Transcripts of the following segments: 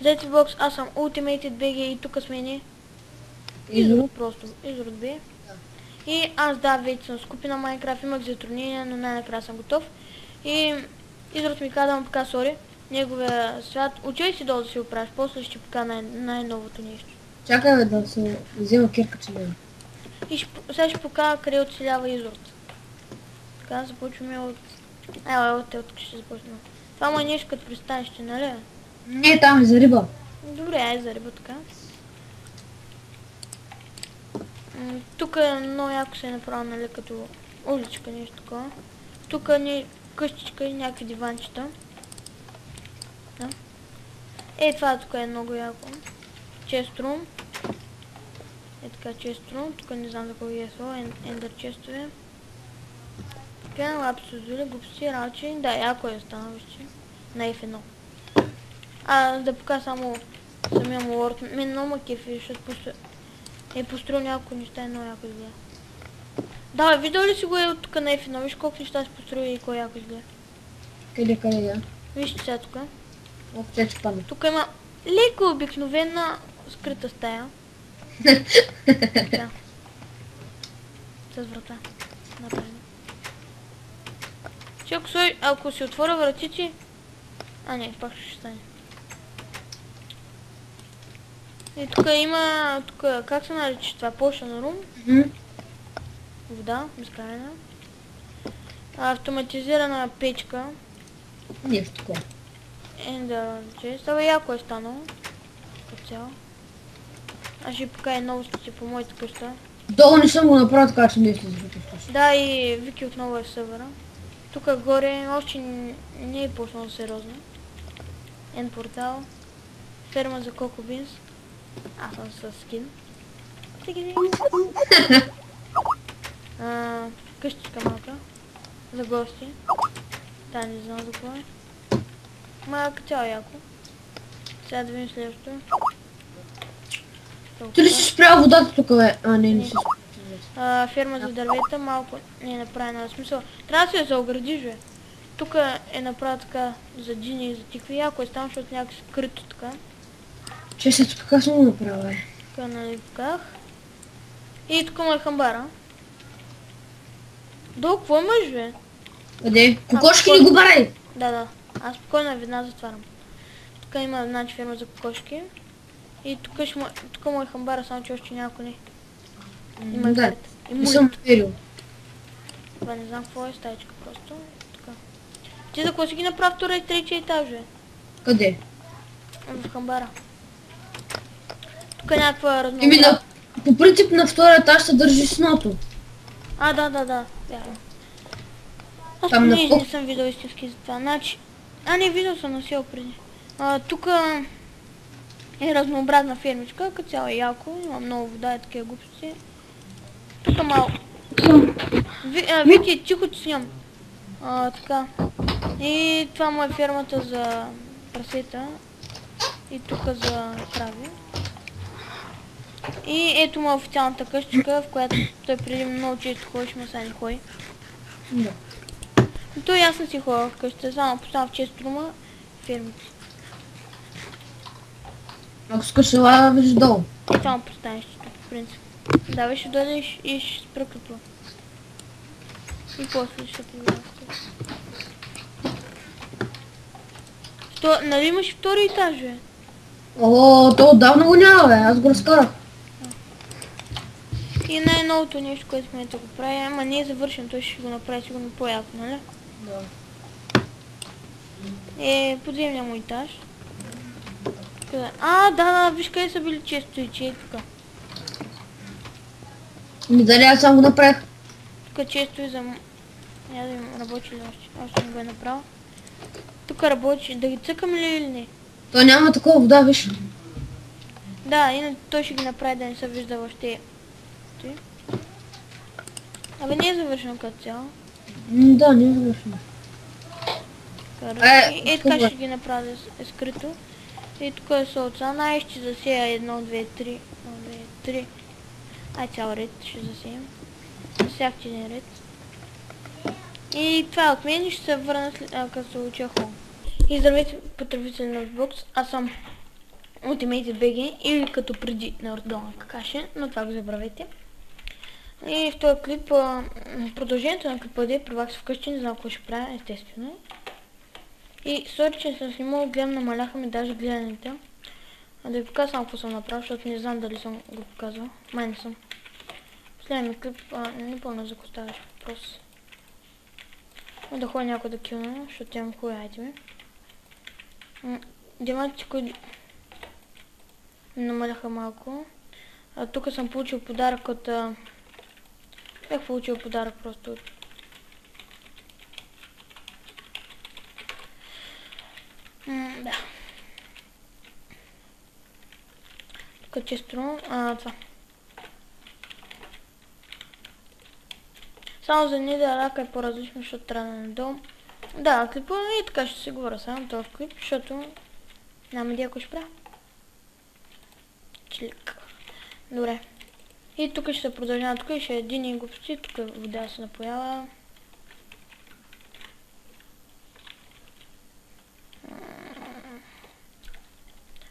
Взете бокс, аз съм Ultimated BG и тук сме ни. Изрод просто, изрод B. И аз вече съм скупи на Майнкрафт, имах затруднения, но най-накрая съм готов. И изрод ми каза да му покажа сори, неговия свят. Учай си долу да си го правиш, после ще покажа най-новото нещо. Чакай да се взема кирка, че не. И сега ще покажа къде оцелява изрод. Така започваме от... тук ще започнем. Това му е нещо като пристанище, нали? Не, там е за риба. Добре, ай за риба така. Тук е много яко се е направил, нали, като уличка, нещо такова. Тук е къщичка и някакви диванчета. Да. Това тук е много яко. Честрум. Така честрум. Тук не знам за кого е слово. Ендър честове. Така, лапсус дори, глупости, ралчи. Да, яко е становище. На F1. Да покажа само самия му лорд. Мен много ма кефи, защото е построил няколко неща и много яко изгледа. Да, видел ли си го е от тук на F1? Виж колко неща си построил и кой яко изгледа. Къде, да? Вижте сега тук. Обчече памет. Тук има леко обикновена скрита стая. Да. С врата. Направено. Ако си отворя вратите... не, пак ще стане. И тук има... как се нарича това? Potion room. Вода, безкрайна. Автоматизирана печка. Нещо такова. Ender chest. Яко е станало. Като цяло. Аз ще покажа новостите по моята къща. Долу не съм го направил така, че не излиза в къща. Да, и Вики отново е в сървъра. Тук горе още не е почнало сериозно. End портал. Ферма за Коко Бинс. Аз съм с скин. Къщичка малка. За гости. Да, не знам за какво е. Малка цяло яко. Сега да видим следващото. Ти ли си спрял водата тук, бе? Не си. Ферма за дървета, малко не е направена. В смисъл, трябва да се я заоградиш, бе. Тук е направена така за джини и за тикви. Яко е станало, защото някак скрито така. Че се тук как съм го направил, бе? Тук нали поках. И тук му е хамбара. Долу, какво имаш, бе? Къде? Кокошки ли го барай? Да. Аз спокойно веднага затварям. Тук има, значи, ферма за кокошки. И тук му е хамбара, само че още някой не. Има да. И Не съм доверил. Това не знам какво е, стаечка просто. Така. Ти за какво си ги направи втора и третия етаж, бе? Къде? В хамбара. Тук е някаква разнообразна. По принцип на втория етаж се държи сното. Да. Вярно. Аз Там не съм видел истински за това. Значи... не, видел съм на село преди. Тук е разнообразна фермичка, като цяло е яко, има много вода и такива глупости. Тук малко. Вики, тихо ти снимам. Така. И това му е фермата за прасета. И тук за крави. И ето му е официалната къщичка, в която той преди много често ходиш, но сега не ходи. Да. Но той аз не си ходя в къщата, само поставям в честрума фермите. Ако искаш ела, виж долу. И само пристанището, по принцип. Да, ще дойдеш и ще спра като. И после ще погледам. Нали имаш втори етаж, бе? То отдавна го няма, бе. Аз го разкарах. И най-новото нещо, което в момента го прави, ама не е завършен, той ще го направи сигурно по-яко, нали? Да. Подземния му етаж. Да, виж къде са били често и че е тук. Дали аз сам го направих? Тук често и за... Я да им работи ли още не го е направил. Тук работи, да ги цъкам ли или не? То няма такова вода, виж. Да, иначе той ще ги направи да не се вижда въобще. Не е завършено като цяло. Да, не е завършено. Така ще ги направя да е скрито. И тук е солца, ще засея 1, 2, 3, 1, 2, 3. Цял ред ще засеем. Засях един ред. И това от мен ще се върна като се уча хом. И здравейте, потребители на Xbox, аз съм Ultimate BG или като преди на Родона Какаши, но това го забравете. И в този клип, продължението на клипа е при вас вкъщи, не знам какво ще правя, естествено. И сори, че съм снимал, гледам, намаляха ми даже гледаните. Да ви покажа само какво съм направил, защото не знам дали съм го показвал. Май не съм. Последния ми клип, не помня за какво ставаше въпрос. Да ходя някой да килна, защото имам хубави айтеми. Диамантите, които намаляха малко. Тук съм получил подарък от... Бях получил подарък просто от... Да. Тук често... това. Само за Нидер рака е по-различно, защото трябва да надолу. Да, клипа и така ще си говоря само това в клип, защото няма идея ако ще правя. Члик. Добре. И тук ще се продължава, тук ще е един глупости, тук вода се напоява.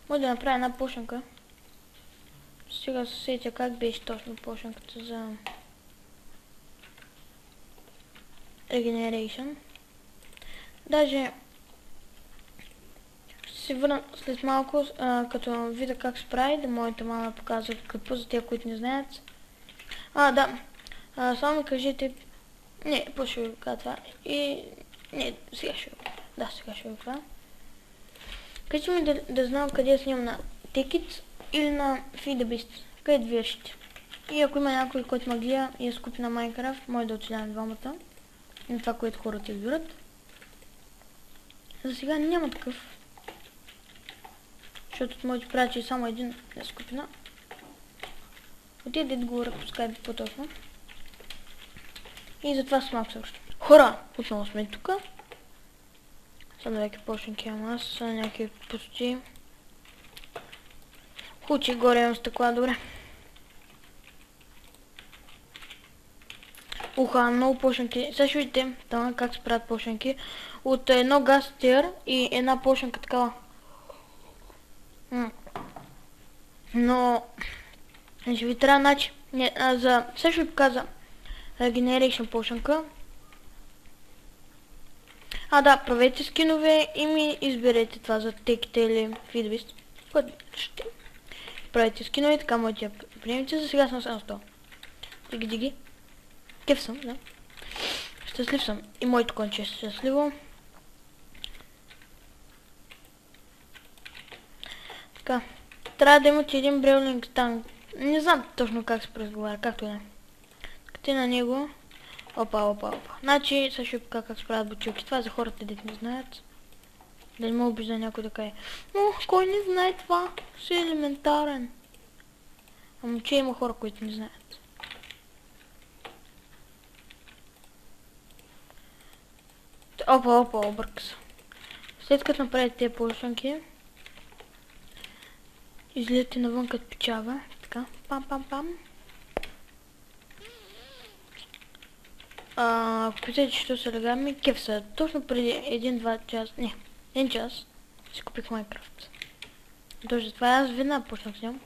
Може да направя една пошенка. Сега се сетя как беше точно пошенката за Regeneration. Даже ще се върна след малко, като видя как се прави, да моята мама показва клипа за тия, които не знаят. Да. Само ми кажете... Не, после ще ви кажа това. И... Не, сега ще ви... Да, сега ще ви кажа. Кажете ми да знам къде снимам на Tekit или на FeedTheBeast. Къде ви решите. И ако има някой, който ме гледа и е скупи на Minecraft, може да оцелявам двамата. И това, което хората избират. За сега няма такъв. Защото от моите приятели само един е скупина. Отиде да говоря по скайп по-точно. И затова смак също. Хора! Отново сме тук. Са някакви почники, ама аз са някакви пусти. Хучи, горе имам стъкла, добре. Много почники. Сега ще видите там как се правят почники. От едно гастер и една почнка такава. Но ще ви трябва начин. Сега ще ви показа Regeneration почнка. Да, правете скинове и ми изберете това за Tekit или FeedTheBeast. Което ще правите скинове и така можете да приемете. За сега съм само 100. Диги. Кеф съм, да. Щастлив съм. И моето конче е щастливо. Така. Трябва да имате един Brawling танк. Не знам точно как се разговаря, както не. Като на него. Опа. Значи, сега ще покажа как се правят бутилки. Това е за хората, дето не знаят. Да не ме обижда някой да каже. Но, кой не знае това? Си е елементарен. Ама че има хора, които не знаят. Опа, обърка се. След като направите тези поршанки, излезете навън като печава. Така, пам. Ако питате, що са легами, кеф са. Точно преди 1-2 час, не, 1 час си купих Minecraft. Точно това аз веднага почнах с ням.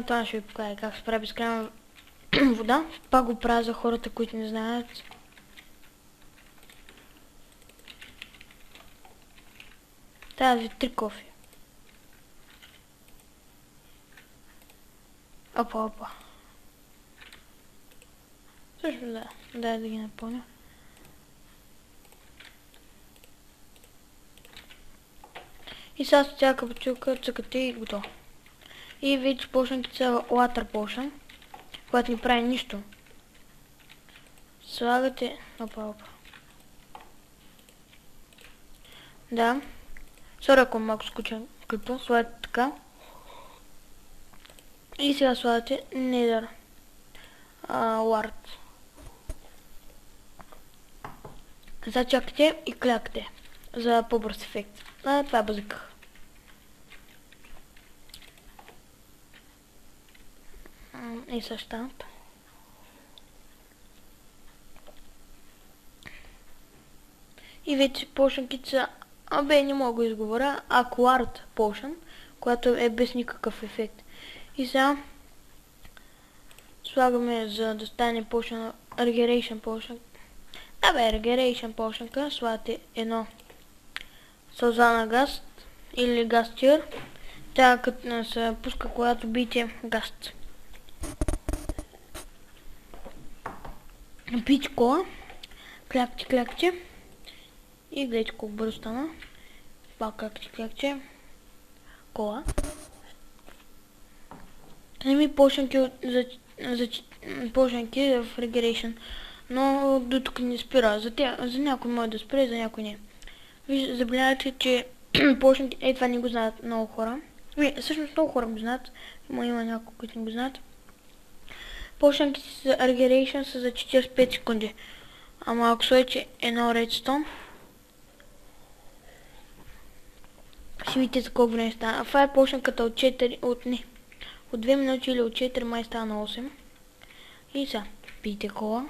Това ще ви покажа как се прави безкрайна вода. Пак го правя за хората, които не знаят. Тази 3 кофи. Опа. Също да. Дай да ги напълня. И сега с всяка бутилка цъкате и готово. И видите, почнете са Water Potion, която не прави нищо. Слагате... Опа. Да. Сори, ако малко скуча клипа, слагате така. И сега слагате Nether Ward. Зачакате и клякате за по-бърз ефект. Това е базика. И също там. И вече potion-ките са... не мога да изговоря. Acquired Potion, която е без никакъв ефект. И сега слагаме, за да стане Potion, Regeneration Potion. Regeneration Potion-ка, слагате едно сълза на гаст или гастир. Тя като се пуска, когато биете гаст. Пийте кола, клякче. И гледайте колко бързо стана. Пак клякче. Кола. Еми почнки в Regeneration. Но до тук не спира. За някой може да спре, за някой не. Виж, забелязайте, че почнки... това не го знаят много хора. Всъщност много хора го знаят. Има няколко, които не го знаят. Почнки за Regeneration са за 45 секунди. Ама ако сложите едно Redstone, ще видите за колко време става. Това е почнаката от 2 минути или от 4 май става на 8. И сега, пийте кола.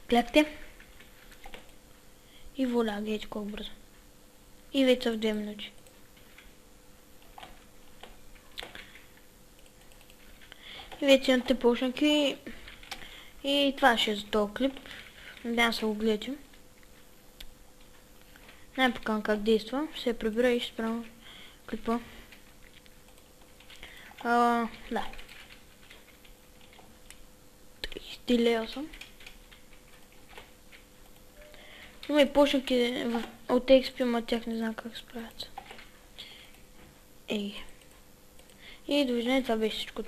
Клякте. И воля, гледайте колко бързо. И вече са в 2 минути. И вече имате почнаки. И това ще е за този клип. Надявам се го гледате. Не покажам как действа. Ще се прибира и ще спрям клипа. Да. Изделял съм. Има и почнаки от XP, ама тях не знам как се справят. И довиждане, това беше всичко.